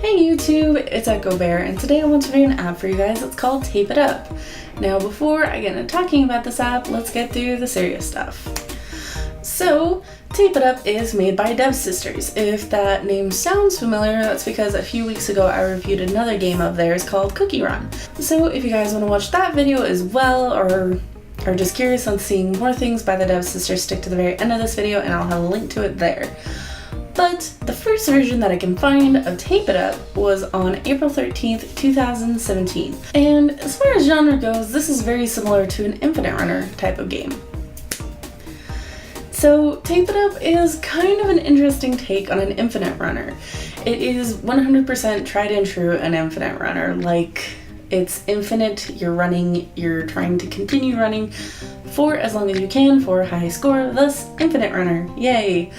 Hey YouTube, it's echobear, and today I want to do an app for you guys. It's called Tape It Up. Now before I get into talking about this app, let's get through the serious stuff. So, Tape It Up is made by Dev Sisters. If that name sounds familiar, that's because a few weeks ago I reviewed another game of theirs called Cookie Run. So if you guys want to watch that video as well, or are just curious on seeing more things by the Dev Sisters, stick to the very end of this video and I'll have a link to it there. But the first version that I can find of Tape It Up was on April 13th, 2017. And as far as genre goes, this is very similar to an Infinite Runner type of game. So Tape It Up is kind of an interesting take on an Infinite Runner. It is 100% tried and true an Infinite Runner. Like, it's infinite, you're running, you're trying to continue running for as long as you can for a high score, thus Infinite Runner, yay!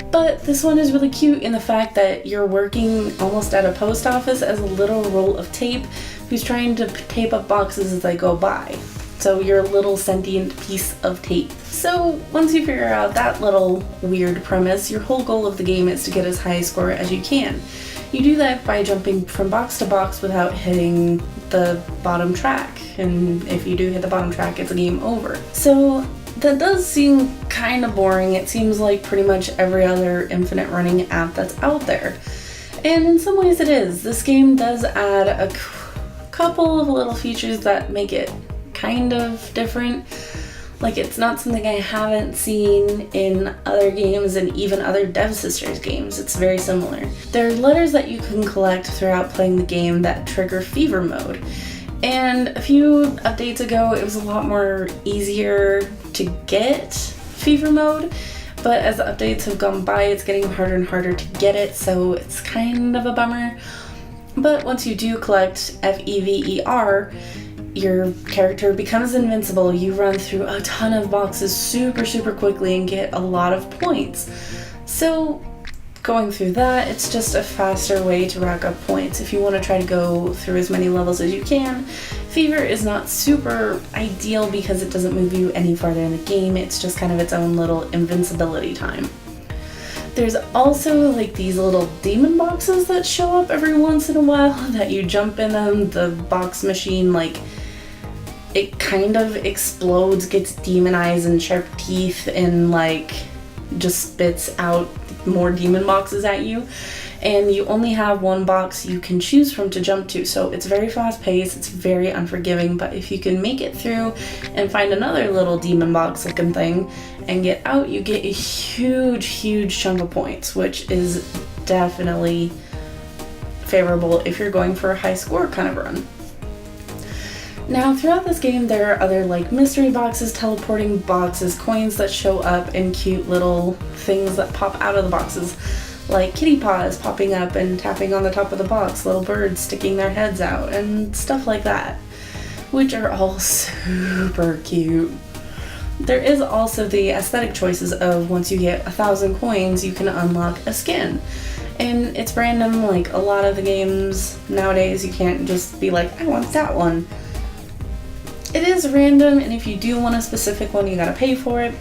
But this one is really cute in the fact that you're working almost at a post office as a little roll of tape who's trying to tape up boxes as they go by. So you're a little sentient piece of tape. So once you figure out that little weird premise, your whole goal of the game is to get as high a score as you can. You do that by jumping from box to box without hitting the bottom track. And if you do hit the bottom track, it's a game over. So that does seem kind of boring. It seems like pretty much every other infinite running app that's out there. And in some ways it is. This game does add a couple of little features that make it kind of different. Like, it's not something I haven't seen in other games and even other Dev Sisters games. It's very similar. There are letters that you can collect throughout playing the game that trigger fever mode. And a few updates ago, it was a lot more easier to get fever mode, but as the updates have gone by, it's getting harder and harder to get it, so it's kind of a bummer. But once you do collect FEVER, your character becomes invincible. You run through a ton of boxes super quickly and get a lot of points. So going through that, it's just a faster way to rack up points. If you want to try to go through as many levels as you can, Fever is not super ideal because it doesn't move you any farther in the game. It's just kind of its own little invincibility time. There's also like these little demon boxes that show up every once in a while that you jump in them. The box machine, like, it kind of explodes, gets demon eyes and sharp teeth, and like just spits out more demon boxes at you. And you only have one box you can choose from to jump to, so it's very fast paced, it's very unforgiving, but if you can make it through and find another little demon box looking thing and get out, you get a huge chunk of points, which is definitely favorable if you're going for a high score kind of run. Now, throughout this game, there are other like mystery boxes, teleporting boxes, coins that show up, and cute little things that pop out of the boxes, like kitty paws popping up and tapping on the top of the box, little birds sticking their heads out, and stuff like that, which are all super cute. There is also the aesthetic choices of once you get 1,000 coins, you can unlock a skin. And it's random, like a lot of the games nowadays, you can't just be like, I want that one. It is random, and if you do want a specific one, you gotta pay for it.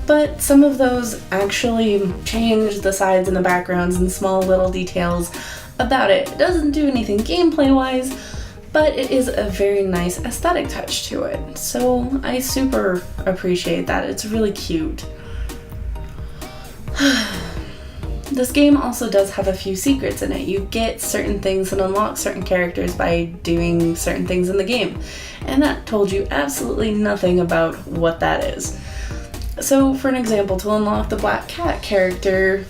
But some of those actually change the sides and the backgrounds and small little details about it. It doesn't do anything gameplay-wise, but it is a very nice aesthetic touch to it. So I super appreciate that. It's really cute. This game also does have a few secrets in it. You get certain things and unlock certain characters by doing certain things in the game. And that told you absolutely nothing about what that is. So for an example, to unlock the Black Cat character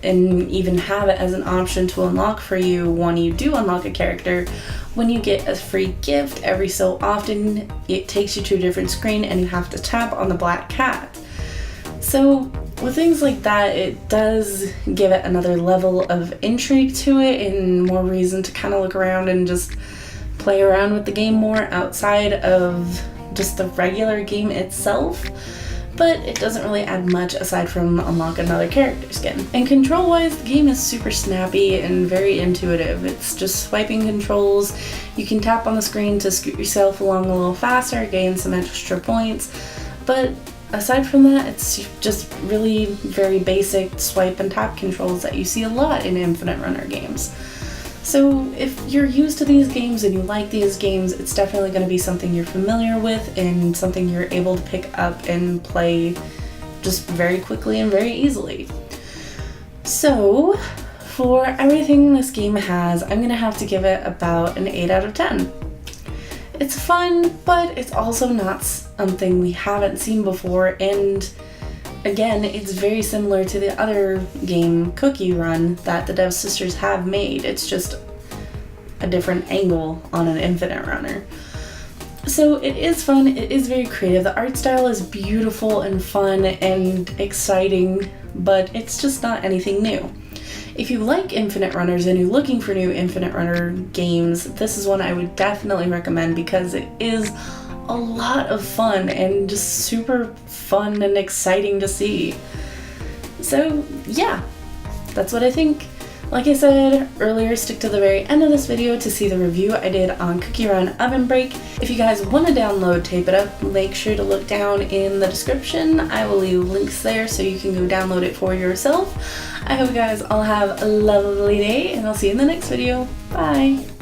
and even have it as an option to unlock for you when you do unlock a character, when you get a free gift every so often, it takes you to a different screen and you have to tap on the Black Cat. So with things like that, it does give it another level of intrigue to it and more reason to kind of look around and just play around with the game more outside of just the regular game itself. But it doesn't really add much aside from unlock another character skin. And control-wise, the game is super snappy and very intuitive. It's just swiping controls. You can tap on the screen to scoot yourself along a little faster, gain some extra points. But aside from that, it's just really very basic swipe and tap controls that you see a lot in Infinite Runner games. So if you're used to these games and you like these games, it's definitely going to be something you're familiar with and something you're able to pick up and play just very quickly and very easily. So for everything this game has, I'm going to have to give it about an 8 out of 10. It's fun, but it's also not something we haven't seen before, and again, it's very similar to the other game, Cookie Run, that the Dev Sisters have made. It's just a different angle on an infinite runner. So it is fun, it is very creative. The art style is beautiful and fun and exciting, but it's just not anything new. If you like infinite runners and you're looking for new infinite runner games, this is one I would definitely recommend because it is a lot of fun and just super fun and exciting to see. So yeah, that's what I think. Like I said earlier, stick to the very end of this video to see the review I did on Cookie Run Oven Break. If you guys want to download Tape It Up, make sure to look down in the description. I will leave links there so you can go download it for yourself. I hope you guys all have a lovely day, and I'll see you in the next video. Bye!